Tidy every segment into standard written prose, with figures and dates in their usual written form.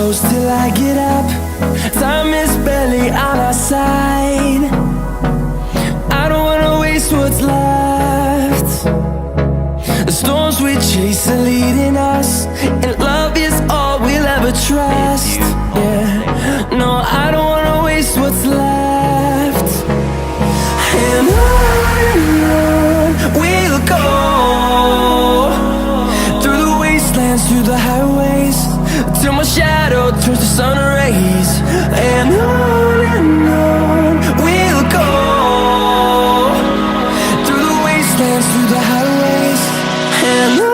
close till I get up. Time is barely on our side. I don't wanna waste what's left. The storms we chase are leading us, and love is all we'll ever trust. Yeah, no, I don't wanna waste what's left. And on we'll go, through the wastelands, through the highways, till my shadow turns to sun rays. And on we'll go, through the wastelands, through the highways, and on.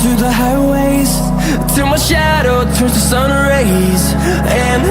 Through the highways, till my shadow turns to sun rays. And